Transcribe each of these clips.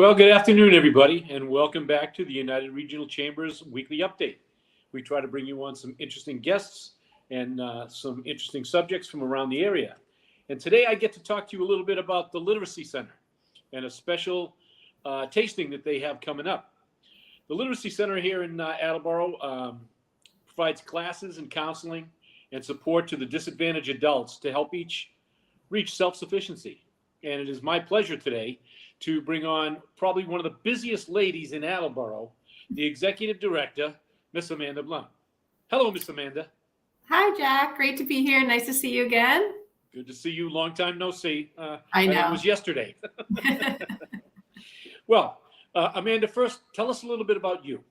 Well, good afternoon, everybody, and welcome back to the United Regional Chamber's weekly update. We try to bring you on some interesting guests and some interesting subjects from around the area. And today I get to talk to you a little bit about the Literacy Center and a special tasting that they have coming up. The Literacy Center here in Attleboro provides classes and counseling and support to the disadvantaged adults to help each reach self-sufficiency. And it is my pleasure today to bring on probably one of the busiest ladies in Attleboro, the Executive Director, Miss Amanda Blount. Hello, Miss Amanda. Hi, Jack. Great to be here. Nice to see you again. Good to see you. Long time no see. I know. It was yesterday. Well, Amanda, first, tell us a little bit about you.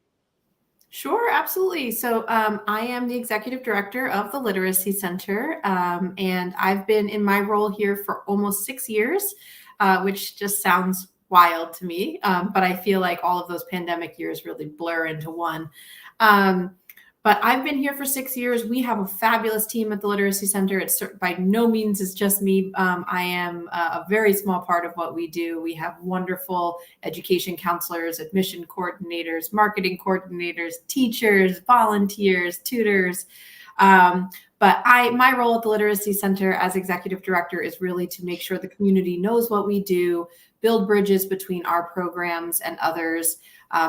Sure, absolutely. So I am the Executive Director of the Literacy Center, and I've been in my role here for almost 6 years, which just sounds wild to me, but I feel like all of those pandemic years really blur into one. But I've been here for 6 years. We have a fabulous team at the Literacy Center. It's by no means is just me. I am a very small part of what we do. We have wonderful education counselors, admission coordinators, marketing coordinators, teachers, volunteers, tutors. But my role at the Literacy Center as Executive Director is really to make sure the community knows what we do, build bridges between our programs and others,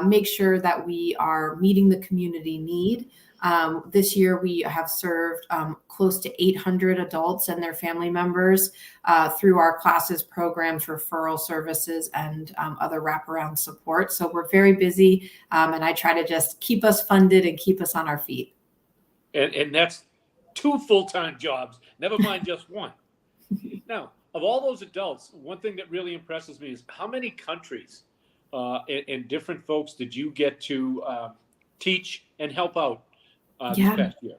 make sure that we are meeting the community need. This year, we have served close to 800 adults and their family members through our classes, programs, referral services, and other wraparound support. So we're very busy, and I try to just keep us funded and keep us on our feet. And that's 2 full-time jobs, never mind just one. Now, of all those adults, one thing that really impresses me is how many countries and different folks did you get to teach and help out this past year?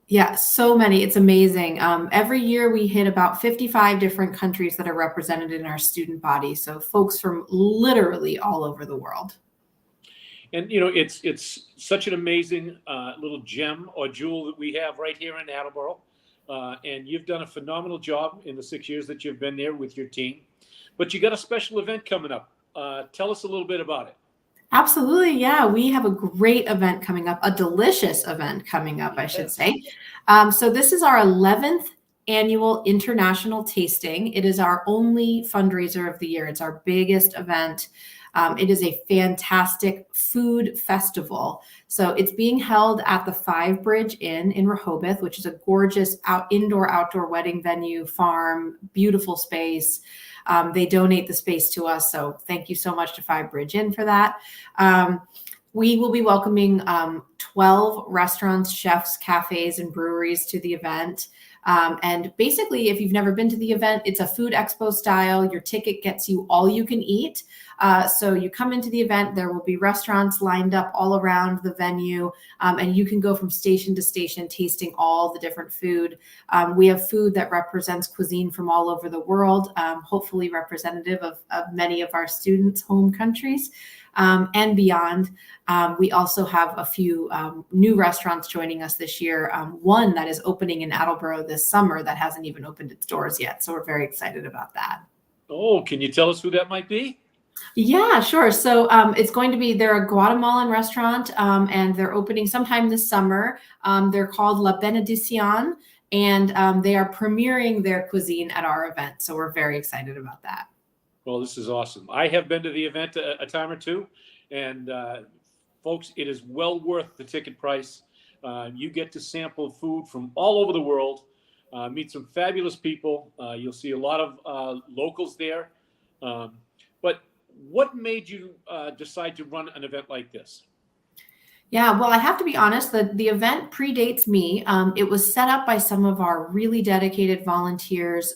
Yeah, so many. It's amazing. Every year we hit about 55 different countries that are represented in our student body. So folks from literally all over the world. And, you know, it's such an amazing little gem or jewel that we have right here in Attleboro. And you've done a phenomenal job in the 6 years that you've been there with your team. But you got a special event coming up. Tell us a little bit about it. Absolutely. Yeah, we have a great event coming up, a delicious event coming up, I should say. So this is our 11th annual international tasting. It is our only fundraiser of the year. It's our biggest event. It is a fantastic food festival. So it's being held at the Five Bridge Inn in Rehoboth, which is a gorgeous indoor-outdoor wedding venue, farm, beautiful space. They donate the space to us. So thank you so much to Five Bridge Inn for that. We will be welcoming 12 restaurants, chefs, cafes, and breweries to the event. And basically, if you've never been to the event, it's a food expo style. Your ticket gets you all you can eat. So you come into the event, there will be restaurants lined up all around the venue, and you can go from station to station tasting all the different food. We have food that represents cuisine from all over the world, hopefully representative of many of our students' home countries. And beyond. We also have a few new restaurants joining us this year. One that is opening in Attleboro this summer that hasn't even opened its doors yet. So we're very excited about that. Oh, can you tell us who that might be? Yeah, sure. So it's going to be, they're a Guatemalan restaurant, and they're opening sometime this summer. They're called La Benedicion, and they are premiering their cuisine at our event. So we're very excited about that. Well, this is awesome. I have been to the event a time or two, and folks, it is well worth the ticket price. You get to sample food from all over the world, meet some fabulous people. You'll see a lot of locals there. But what made you decide to run an event like this? Yeah, well, I have to be honest, the event predates me. It was set up by some of our really dedicated volunteers.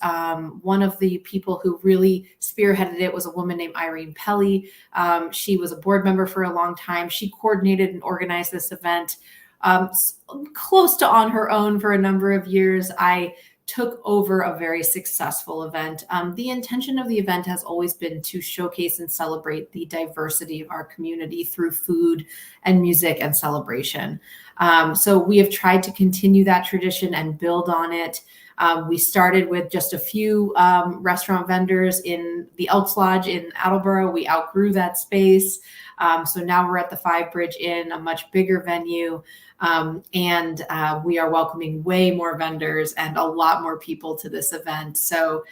One of the people who really spearheaded it was a woman named Irene Pelly. She was a board member for a long time. She coordinated and organized this event close to on her own for a number of years. I took over a very successful event. The intention of the event has always been to showcase and celebrate the diversity of our community through food and music and celebration. So we have tried to continue that tradition and build on it. We started with just a few restaurant vendors in the Elks Lodge in Attleboro. We outgrew that space. So now we're at the Five Bridge Inn, a much bigger venue. And we are welcoming way more vendors and a lot more people to this event. So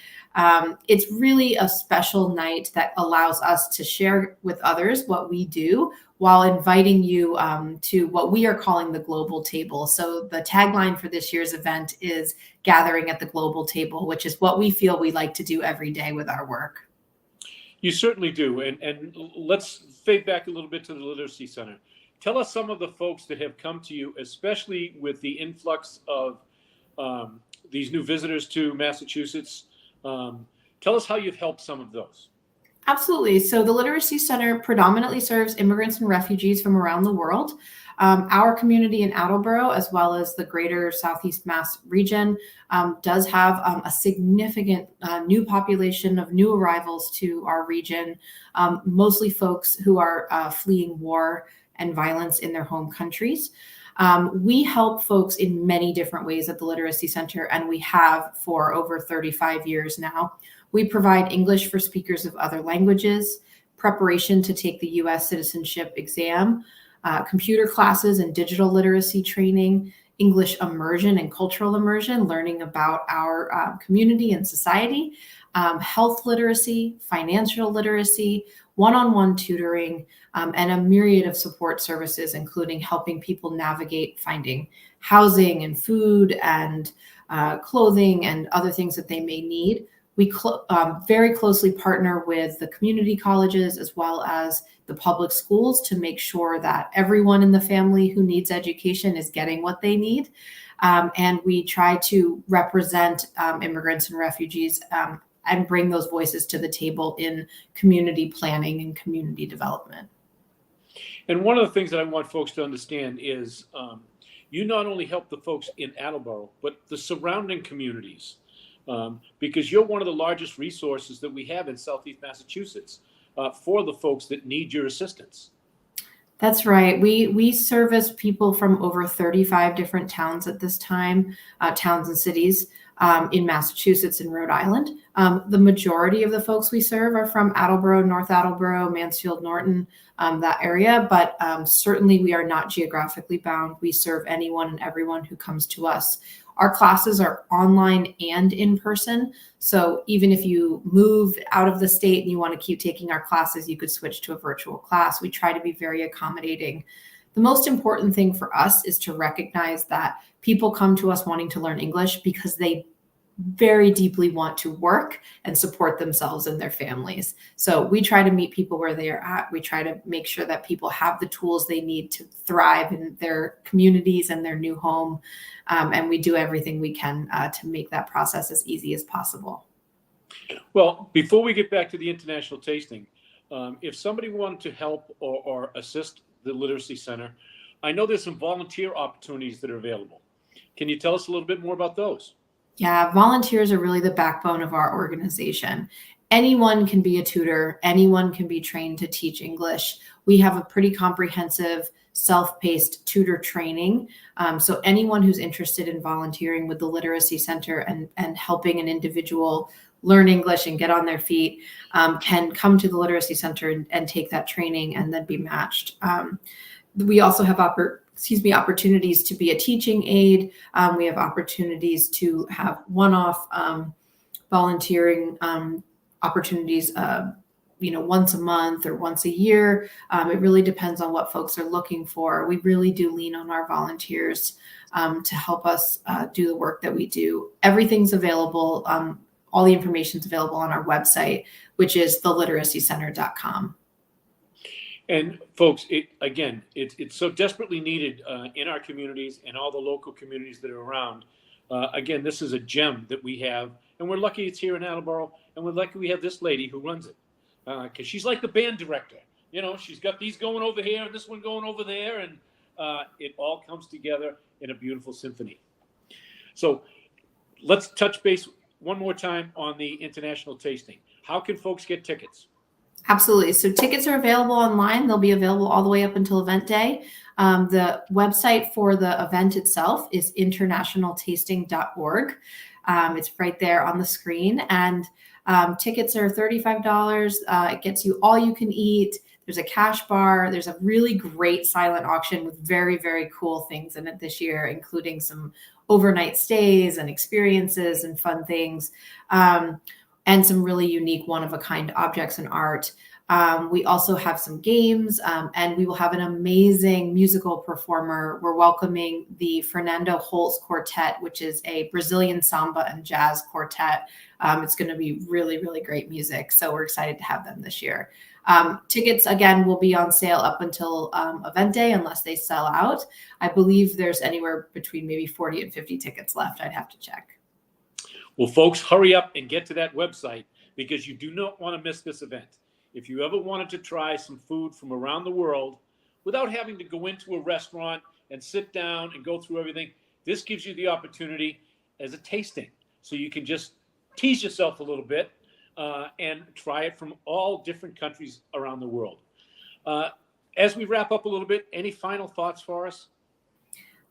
it's really a special night that allows us to share with others what we do while inviting you to what we are calling the global table. So the tagline for this year's event is gathering at the global table, which is what we feel we like to do every day with our work. You certainly do. And let's fade back a little bit to the Literacy Center. Tell us some of the folks that have come to you, especially with the influx of these new visitors to Massachusetts. Tell us how you've helped some of those. Absolutely. So the Literacy Center predominantly serves immigrants and refugees from around the world. Our community in Attleboro, as well as the greater Southeast Mass region, does have a significant new population of new arrivals to our region, mostly folks who are fleeing war and violence in their home countries. We help folks in many different ways at the Literacy Center, and we have for over 35 years now. We provide English for speakers of other languages, preparation to take the U.S. citizenship exam, computer classes and digital literacy training, English immersion and cultural immersion, learning about our community and society, health literacy, financial literacy, one-on-one tutoring, and a myriad of support services, including helping people navigate finding housing and food and clothing and other things that they may need. We very closely partner with the community colleges as well as the public schools to make sure that everyone in the family who needs education is getting what they need. And we try to represent immigrants and refugees and bring those voices to the table in community planning and community development. And one of the things that I want folks to understand is you not only help the folks in Attleboro, but the surrounding communities. Because you're one of the largest resources that we have in Southeast Massachusetts for the folks that need your assistance. That's right. We service people from over 35 different towns at this time, towns and cities in Massachusetts and Rhode Island. The majority of the folks we serve are from Attleboro, North Attleboro, Mansfield, Norton, that area. But certainly we are not geographically bound. We serve anyone and everyone who comes to us. Our classes are online and in person. So even if you move out of the state and you want to keep taking our classes, you could switch to a virtual class. We try to be very accommodating. The most important thing for us is to recognize that people come to us wanting to learn English because they very deeply want to work and support themselves and their families. So we try to meet people where they are at. We try to make sure that people have the tools they need to thrive in their communities and their new home. And we do everything we can to make that process as easy as possible. Well, before we get back to the international tasting, if somebody wanted to help or assist the Literacy Center, I know there's some volunteer opportunities that are available. Can you tell us a little bit more about those? Yeah, volunteers are really the backbone of our organization. Anyone can be a tutor. Anyone can be trained to teach English. We have a pretty comprehensive self-paced tutor training. So anyone who's interested in volunteering with the Literacy Center and helping an individual learn English and get on their feet can come to the Literacy Center and take that training and then be matched. We also have opportunities to be a teaching aid. We have opportunities to have one-off volunteering opportunities, once a month or once a year. It really depends on what folks are looking for. We really do lean on our volunteers to help us do the work that we do. Everything's available. All the information is available on our website, which is theliteracycenter.com. And folks, it's so desperately needed in our communities and all the local communities that are around. Again, this is a gem that we have, and we're lucky it's here in Attleboro, and we're lucky we have this lady who runs it, because she's like the band director. She's got these going over here and this one going over there, and it all comes together in a beautiful symphony. So let's touch base one more time on the international tasting. How can folks get tickets? Absolutely. So tickets are available online. They'll be available all the way up until event day. The website for the event itself is internationaltasting.org. It's right there on the screen, and tickets are $35. It gets you all you can eat. There's a cash bar. There's a really great silent auction with very, very cool things in it this year, including some overnight stays and experiences and fun things, and some really unique one-of-a-kind objects and art. We also have some games, and we will have an amazing musical performer. We're welcoming the Fernando Holtz Quartet, which is a Brazilian samba and jazz quartet. It's going to be really, really great music. So we're excited to have them this year. Tickets, again, will be on sale up until event day unless they sell out. I believe there's anywhere between maybe 40 and 50 tickets left. I'd have to check. Well, folks, hurry up and get to that website because you do not want to miss this event. If you ever wanted to try some food from around the world without having to go into a restaurant and sit down and go through everything, this gives you the opportunity as a tasting. So you can just tease yourself a little bit and try it from all different countries around the world. As we wrap up a little bit, any final thoughts for us?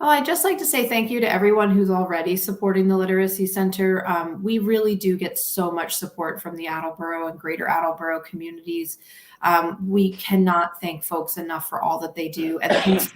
Oh, I'd just like to say thank you to everyone who's already supporting the Literacy Center. We really do get so much support from the Attleboro and Greater Attleboro communities. We cannot thank folks enough for all that they do. And thanks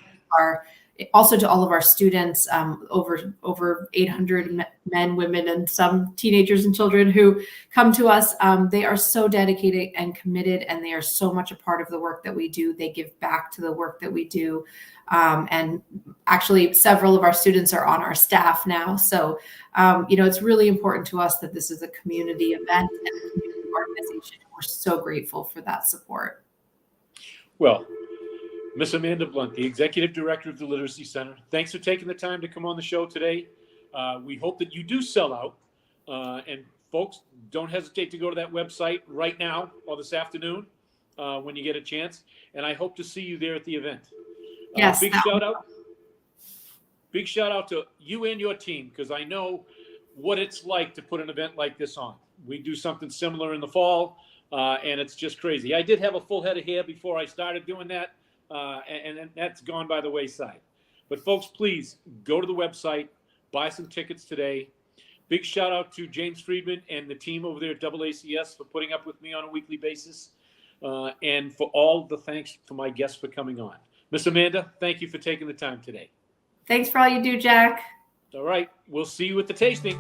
also to all of our students, over 800 men, women, and some teenagers and children who come to us. They are so dedicated and committed, and they are so much a part of the work that we do. They give back to the work that we do. And actually, several of our students are on our staff now. So, it's really important to us that this is a community event and a community organization. We're so grateful for that support. Well, Miss Amanda Blount, the Executive Director of the Literacy Center, thanks for taking the time to come on the show today. We hope that you do sell out. And folks, don't hesitate to go to that website right now or this afternoon when you get a chance. And I hope to see you there at the event. Yes. Big shout out to you and your team, because I know what it's like to put an event like this on. We do something similar in the fall, and it's just crazy. I did have a full head of hair before I started doing that. And that's gone by the wayside. But folks, please go to the website, buy some tickets today. Big shout out to James Friedman and the team over there at AACS for putting up with me on a weekly basis. And for all the thanks to my guests for coming on. Miss Amanda, thank you for taking the time today. Thanks for all you do, Jack. All right. We'll see you at the tasting.